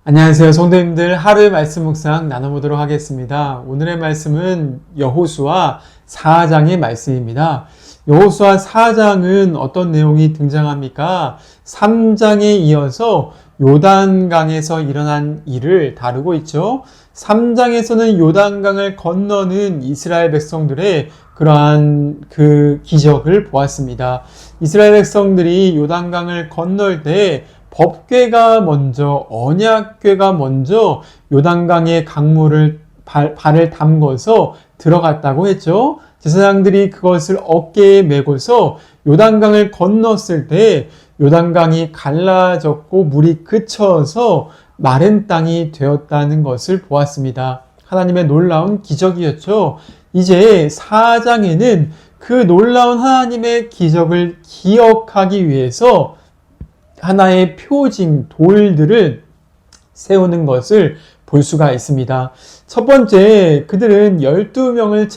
안녕하세요. 성도님들, 하루의 말씀 묵상 나눠보도록 하겠습니다. 오늘의 말씀은 여호수아 4장의 말씀입니다. 여호수아 4장은 어떤 내용이 등장합니까? 3장에 이어서 요단강에서 일어난 일을 다루고 있죠. 3장에서는 요단강을 건너는 이스라엘 백성들의 그러한 그 기적을 보았습니다. 이스라엘 백성들이 요단강을 건널 때 법궤가 먼저, 언약궤가 먼저 요단강의 강물을 발을 담궈서 들어갔다고 했죠. 제사장들이 그것을 어깨에 메고서 요단강을 건넜을 때 요단강이 갈라졌고 물이 그쳐서 마른 땅이 되었다는 것을 보았습니다. 하나님의 놀라운 기적이었죠. 이제 4장에는 그 놀라운 하나님의 기적을 기억하기 위해서 하나의 표징, 돌들을 세우는 것을 볼 수가 있습니다. 첫 번째, 그들은 12명을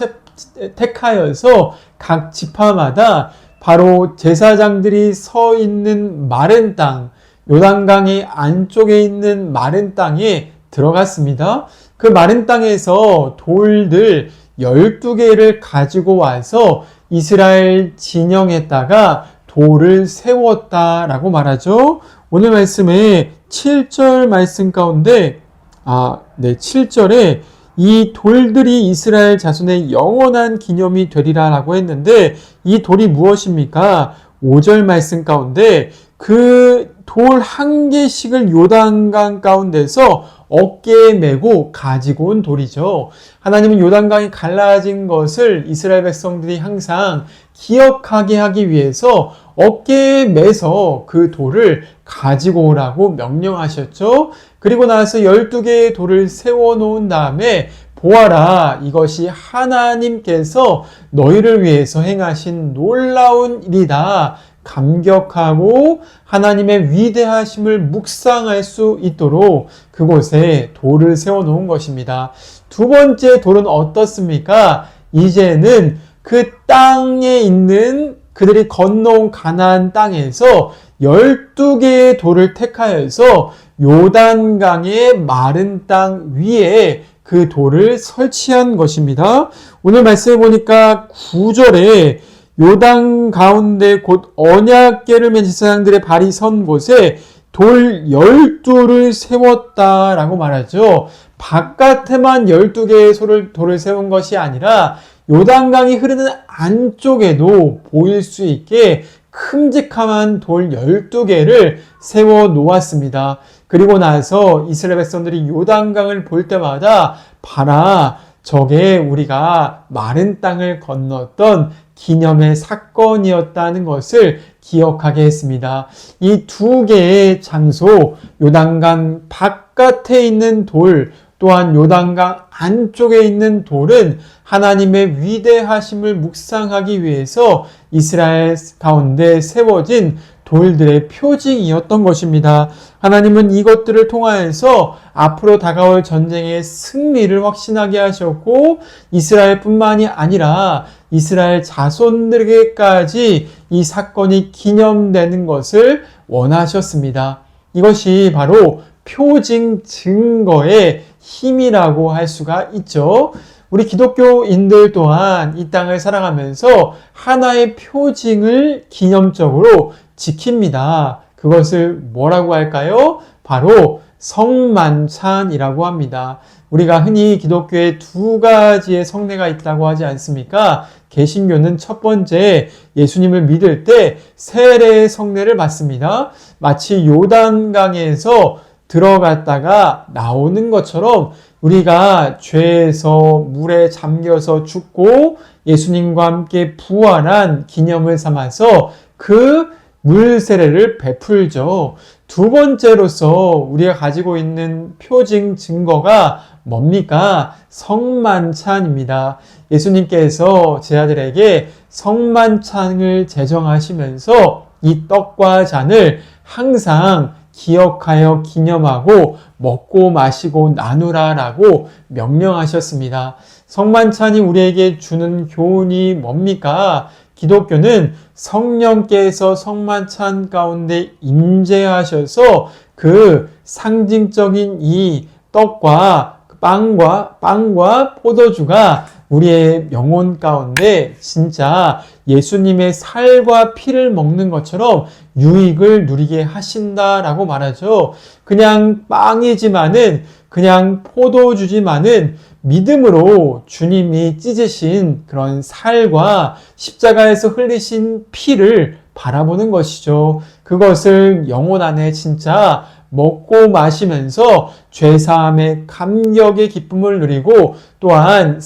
택하여서 각 지파마다 바로 제사장들이 서 있는 마른 땅, 요단강의 안쪽에 있는 마른 땅에 들어갔습니다. 그 마른 땅에서 돌들 12개를 가지고 와서 이스라엘 진영에다가 돌을 세웠다라고 말하죠. 오늘 말씀에 7절 말씀 가운데 7절에 이 돌들이 이스라엘 자손의 영원한 기념이 되리라라고 했는데 이 돌이 무엇입니까? 5절 말씀 가운데 그 돌 한 개씩을 요단강 가운데서 어깨에 메고 가지고 온 돌이죠. 하나님은 요단강이 갈라진 것을 이스라엘 백성들이 항상 기억하게 하기 위해서 어깨에 메서 그 돌을 가지고 오라고 명령하셨죠. 그리고 나서 12개의 돌을 세워놓은 다음에 보아라, 이것이 하나님께서 너희를 위해서 행하신 놀라운 일이다. 감격하고 하나님의 위대하심을 묵상할 수 있도록 그곳에 돌을 세워놓은 것입니다. 두 번째 돌은 어떻습니까? 이제는 그 땅에 있는 그들이 건너온 가나안 땅에서 12개의 돌을 택하여서 요단강의 마른 땅 위에 그 돌을 설치한 것입니다. 오늘 말씀해 보니까 9절에 요단 가운데 곧 언약궤를 맨 제사장들의 발이 선 곳에 돌 12를 세웠다라고 말하죠. 바깥에만 12개의 돌을 세운 것이 아니라 요단강이 흐르는 안쪽에도 보일 수 있게 큼직한 돌 12개를 세워 놓았습니다. 그리고 나서 이스라엘 백성들이 요단강을 볼 때마다 봐라, 저게 우리가 마른 땅을 건넜던 기념의 사건이었다는 것을 기억하게 했습니다. 이 두 개의 장소, 요단강 바깥에 있는 돌, 또한 요단강 안쪽에 있는 돌은 하나님의 위대하심을 묵상하기 위해서 이스라엘 가운데 세워진 돌들의 표징이었던 것입니다. 하나님은 이것들을 통하여서 앞으로 다가올 전쟁의 승리를 확신하게 하셨고 이스라엘뿐만이 아니라 이스라엘 자손들에게까지 이 사건이 기념되는 것을 원하셨습니다. 이것이 바로 표징 증거의 힘이라고 할 수가 있죠. 우리 기독교인들 또한 이 땅을 살아가면서 하나의 표징을 기념적으로 지킵니다. 그것을 뭐라고 할까요? 바로 성만찬이라고 합니다. 우리가 흔히 기독교에 두 가지의 성례가 있다고 하지 않습니까? 개신교는 첫 번째 예수님을 믿을 때 세례의 성례를 받습니다. 마치 요단강에서 들어갔다가 나오는 것처럼 우리가 죄에서 물에 잠겨서 죽고 예수님과 함께 부활한 기념을 삼아서 그 물세례를 베풀죠. 두 번째로서 우리가 가지고 있는 표징 증거가 뭡니까? 성만찬입니다. 예수님께서 제자들에게 성만찬을 제정하시면서 이 떡과 잔을 항상 기억하여 기념하고 먹고 마시고 나누라라고 명령하셨습니다. 성만찬이 우리에게 주는 교훈이 뭡니까? 기독교는 성령께서 성만찬 가운데 임재하셔서 그 상징적인 이 떡과 빵과 포도주가 우리의 영혼 가운데 진짜 예수님의 살과 피를 먹는 것처럼 유익을 누리게 하신다라고 말하죠. 그냥 빵이지만은, 그냥 포도주지만은 믿음으로 주님이 찢으신 그런 살과 십자가에서 흘리신 피를 바라보는 것이죠. 그것을 영혼 안에 진짜 먹고 마시면서 죄사함의 감격의 기쁨을 누리고, 또한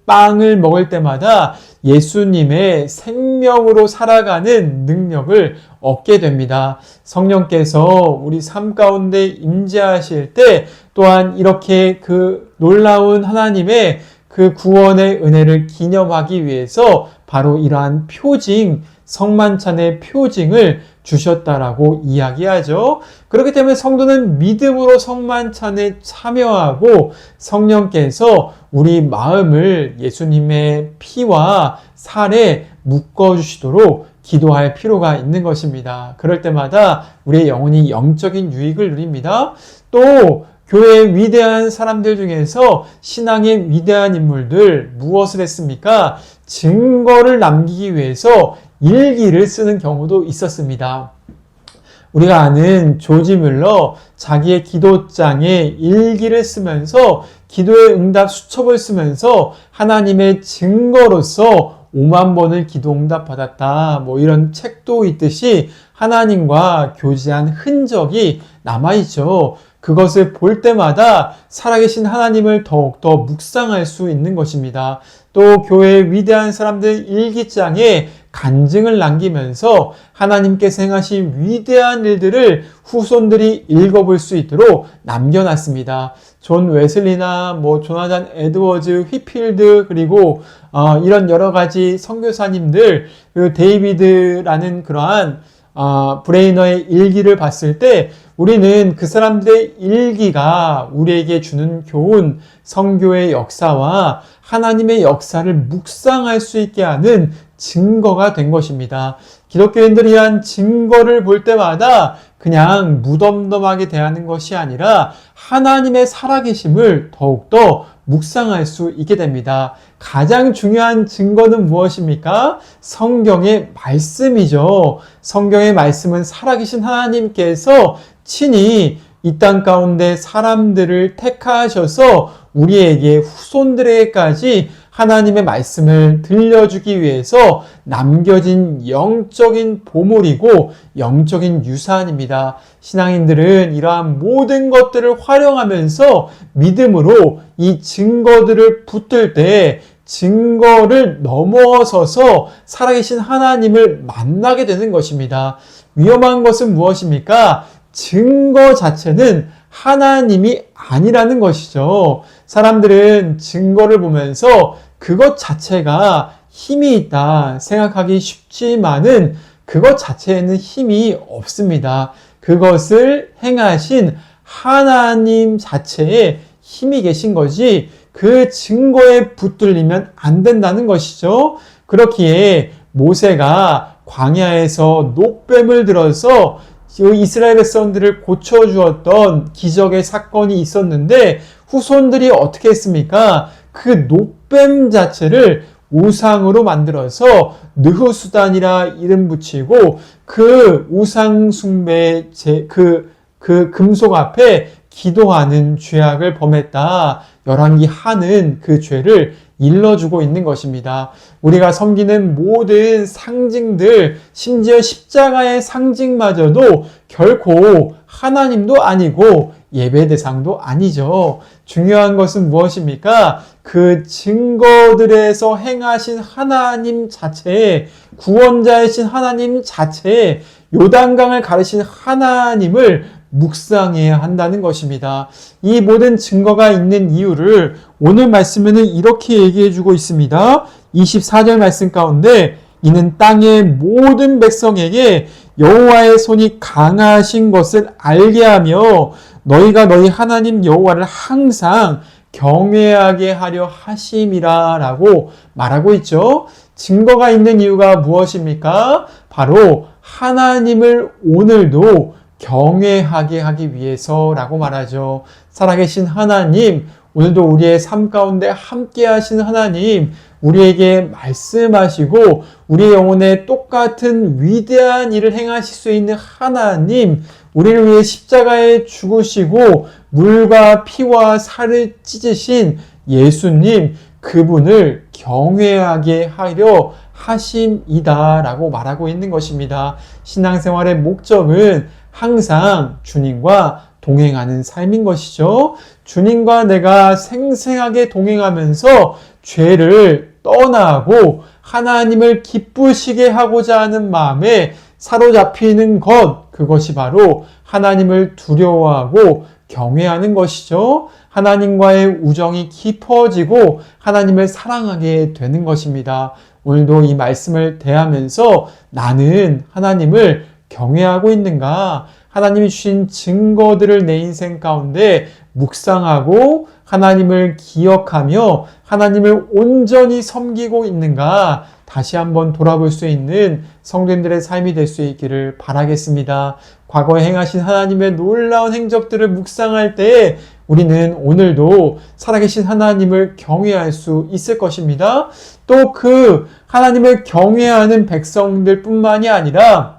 빵을 먹을 때마다 예수님의 생명으로 살아가는 능력을 얻게 됩니다. 성령께서 우리 삶 가운데 임재하실 때 또한 이렇게 그 놀라운 하나님의 그 구원의 은혜를 기념하기 위해서 바로 이러한 표징, 성만찬의 표징을 주셨다라고 이야기하죠. 그렇기 때문에 성도는 믿음으로 성만찬에 참여하고 성령께서 우리 마음을 예수님의 피와 살에 묶어주시도록 기도할 필요가 있는 것입니다. 그럴 때마다 우리의 영혼이 영적인 유익을 누립니다. 또 교회의 위대한 사람들 중에서 신앙의 위대한 인물들 무엇을 했습니까? 증거를 남기기 위해서 일기를 쓰는 경우도 있었습니다. 우리가 아는 조지 뮬러, 자기의 기도장에 일기를 쓰면서 기도의 응답 수첩을 쓰면서 하나님의 증거로서 5만 번을 기도 응답 받았다, 이런 책도 있듯이 하나님과 교제한 흔적이 남아있죠. 그것을 볼 때마다 살아계신 하나님을 더욱더 묵상할 수 있는 것입니다. 또 교회의 위대한 사람들 일기장에 간증을 남기면서 하나님께서 행하신 위대한 일들을 후손들이 읽어볼 수 있도록 남겨놨습니다. 존 웨슬리나 조나단 에드워즈 휘필드, 그리고 이런 여러 가지 선교사님들, 그리고 데이비드라는 그러한 브레이너의 일기를 봤을 때 우리는 그 사람들의 일기가 우리에게 주는 교훈, 선교의 역사와 하나님의 역사를 묵상할 수 있게 하는 증거가 된 것입니다. 기독교인들이 한 증거를 볼 때마다 그냥 무덤덤하게 대하는 것이 아니라 하나님의 살아계심을 더욱더 묵상할 수 있게 됩니다. 가장 중요한 증거는 무엇입니까? 성경의 말씀이죠. 성경의 말씀은 살아계신 하나님께서 친히 이 땅 가운데 사람들을 택하셔서 우리에게 후손들에게까지 하나님의 말씀을 들려주기 위해서 남겨진 영적인 보물이고 영적인 유산입니다. 신앙인들은 이러한 모든 것들을 활용하면서 믿음으로 이 증거들을 붙들 때 증거를 넘어서서 살아계신 하나님을 만나게 되는 것입니다. 위험한 것은 무엇입니까? 증거 자체는 하나님이 아니라는 것이죠. 사람들은 증거를 보면서 그것 자체가 힘이 있다 생각하기 쉽지만은 그것 자체에는 힘이 없습니다. 그것을 행하신 하나님 자체에 힘이 계신 거지 그 증거에 붙들리면 안 된다는 것이죠. 그렇기에 모세가 광야에서 녹뱀을 들어서 이스라엘 백성들을 고쳐주었던 기적의 사건이 있었는데 후손들이 어떻게 했습니까? 그 녹뱀 자체를 우상으로 만들어서 느후수단이라 이름 붙이고 그 우상 숭배 그 금속 앞에 기도하는 죄악을 범했다. 열왕기 하는 그 죄를 일러주고 있는 것입니다. 우리가 섬기는 모든 상징들, 심지어 십자가의 상징마저도 결코 하나님도 아니고 예배 대상도 아니죠. 중요한 것은 무엇입니까? 그 증거들에서 행하신 하나님 자체에, 구원자이신 하나님 자체에, 요단강을 가르신 하나님을 묵상해야 한다는 것입니다. 이 모든 증거가 있는 이유를 오늘 말씀에는 이렇게 얘기해 주고 있습니다. 24절 말씀 가운데 이는 땅의 모든 백성에게 여호와의 손이 강하신 것을 알게 하며 너희가 너희 하나님 여호와를 항상 경외하게 하려 하심이라 라고 말하고 있죠. 증거가 있는 이유가 무엇입니까? 바로 하나님을 오늘도 경외하게 하기 위해서라고 말하죠. 살아계신 하나님, 오늘도 우리의 삶 가운데 함께 하신 하나님, 우리에게 말씀하시고 우리의 영혼에 똑같은 위대한 일을 행하실 수 있는 하나님, 우리를 위해 십자가에 죽으시고 물과 피와 살을 찢으신 예수님, 그분을 경외하게 하려 하심이다라고 말하고 있는 것입니다. 신앙생활의 목적은 항상 주님과 동행하는 삶인 것이죠. 주님과 내가 생생하게 동행하면서 죄를 떠나고 하나님을 기쁘시게 하고자 하는 마음에 사로잡히는 것, 그것이 바로 하나님을 두려워하고 경외하는 것이죠. 하나님과의 우정이 깊어지고 하나님을 사랑하게 되는 것입니다. 오늘도 이 말씀을 대하면서 나는 하나님을 경외하고 있는가? 하나님이 주신 증거들을 내 인생 가운데 묵상하고 하나님을 기억하며 하나님을 온전히 섬기고 있는가? 다시 한번 돌아볼 수 있는 성도님들의 삶이 될 수 있기를 바라겠습니다. 과거에 행하신 하나님의 놀라운 행적들을 묵상할 때 우리는 오늘도 살아계신 하나님을 경외할 수 있을 것입니다. 또 그 하나님을 경외하는 백성들 뿐만이 아니라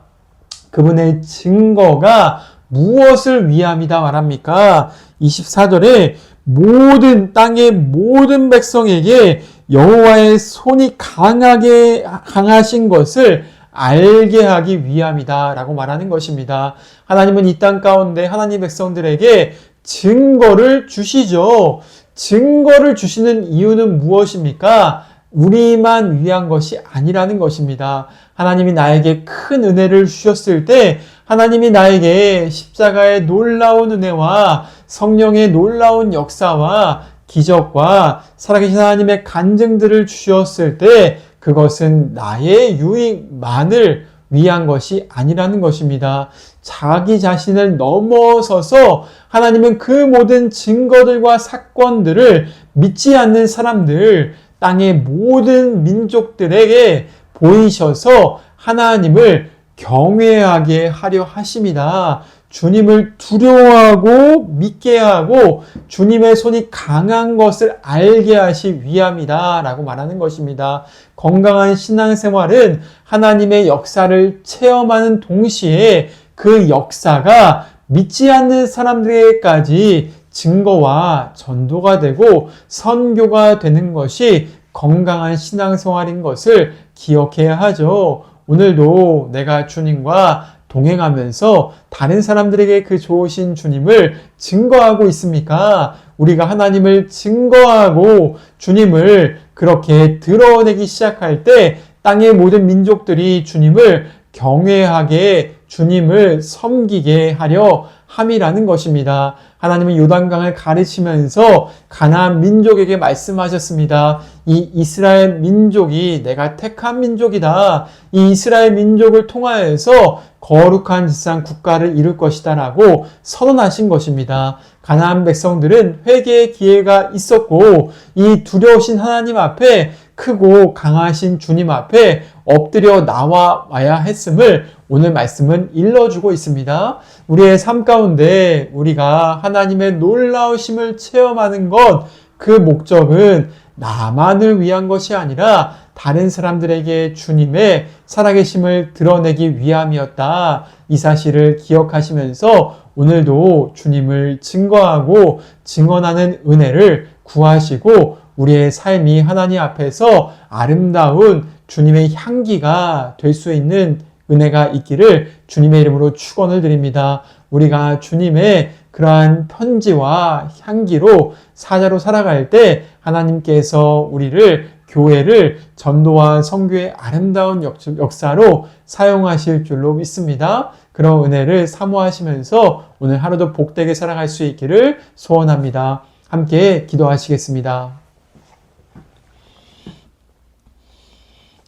그분의 증거가 무엇을 위함이다 말합니까? 24절에 모든 땅의 모든 백성에게 여호와의 손이 강하신 것을 알게 하기 위함이다 라고 말하는 것입니다. 하나님은 이 땅 가운데 하나님 백성들에게 증거를 주시죠. 증거를 주시는 이유는 무엇입니까? 우리만 위한 것이 아니라는 것입니다. 하나님이 나에게 큰 은혜를 주셨을 때 하나님이 나에게 십자가의 놀라운 은혜와 성령의 놀라운 역사와 기적과 살아계신 하나님의 간증들을 주셨을 때 그것은 나의 유익만을 위한 것이 아니라는 것입니다. 자기 자신을 넘어서서 하나님은 그 모든 증거들과 사건들을 믿지 않는 사람들, 땅의 모든 민족들에게 보이셔서 하나님을 경외하게 하려 하심이다. 주님을 두려워하고 믿게 하고 주님의 손이 강한 것을 알게 하시 위함이다 라고 말하는 것입니다. 건강한 신앙생활은 하나님의 역사를 체험하는 동시에 그 역사가 믿지 않는 사람들에게까지 증거와 전도가 되고 선교가 되는 것이 건강한 신앙생활인 것을 기억해야 하죠. 오늘도 내가 주님과 동행하면서 다른 사람들에게 그 좋으신 주님을 증거하고 있습니까? 우리가 하나님을 증거하고 주님을 그렇게 드러내기 시작할 때 땅의 모든 민족들이 주님을 경외하게 주님을 섬기게 하려 함이라는 것입니다. 하나님은 요단강을 가르치면서 가나안 민족에게 말씀하셨습니다. 이 이스라엘 민족이 내가 택한 민족이다. 이 이스라엘 민족을 통하여서 거룩한 지상 국가를 이룰 것이다 라고 선언하신 것입니다. 가나안 백성들은 회개의 기회가 있었고 이 두려우신 하나님 앞에 크고 강하신 주님 앞에 엎드려 나와야 했음을 오늘 말씀은 일러주고 있습니다. 우리의 삶 가운데 우리가 하나님의 놀라우심을 체험하는 것, 그 목적은 나만을 위한 것이 아니라 다른 사람들에게 주님의 살아계심을 드러내기 위함이었다. 이 사실을 기억하시면서 오늘도 주님을 증거하고 증언하는 은혜를 구하시고 우리의 삶이 하나님 앞에서 아름다운 주님의 향기가 될 수 있는 은혜가 있기를 주님의 이름으로 축원을 드립니다. 우리가 주님의 그러한 편지와 향기로 사자로 살아갈 때 하나님께서 우리를 교회를 전도와 선교의 아름다운 역사로 사용하실 줄로 믿습니다. 그런 은혜를 사모하시면서 오늘 하루도 복되게 살아갈 수 있기를 소원합니다. 함께 기도하시겠습니다.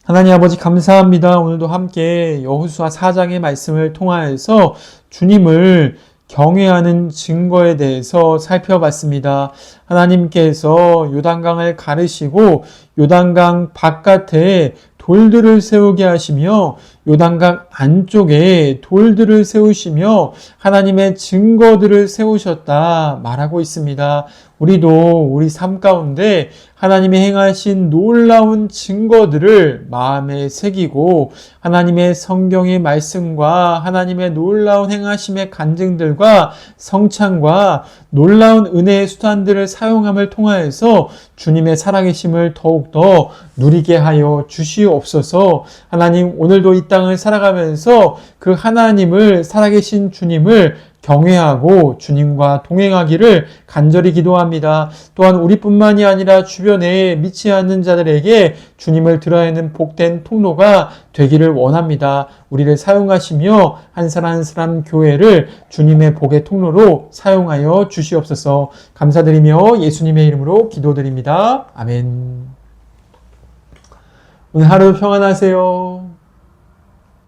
하나님 아버지 감사합니다. 오늘도 함께 여호수아 4장의 말씀을 통하여서 주님을 경외하는 증거에 대해서 살펴봤습니다. 하나님께서 요단강을 가르시고 요단강 바깥에 돌들을 세우게 하시며 요단강 안쪽에 돌들을 세우시며 하나님의 증거들을 세우셨다 말하고 있습니다. 우리도 우리 삶 가운데 하나님이 행하신 놀라운 증거들을 마음에 새기고 하나님의 성경의 말씀과 하나님의 놀라운 행하심의 간증들과 성찬과 놀라운 은혜의 수단들을 사용함을 통하여서 주님의 살아계심을 더욱더 누리게 하여 주시옵소서. 하나님, 오늘도 이 땅을 살아가면서 그 하나님을, 살아계신 주님을 경외하고 주님과 동행하기를 간절히 기도합니다. 또한 우리뿐만이 아니라 주변에 믿지 않는 자들에게 주님을 들어야 하는 복된 통로가 되기를 원합니다. 우리를 사용하시며 한 사람 한 사람 교회를 주님의 복의 통로로 사용하여 주시옵소서. 감사드리며 예수님의 이름으로 기도드립니다. 아멘. 오늘 하루 평안하세요.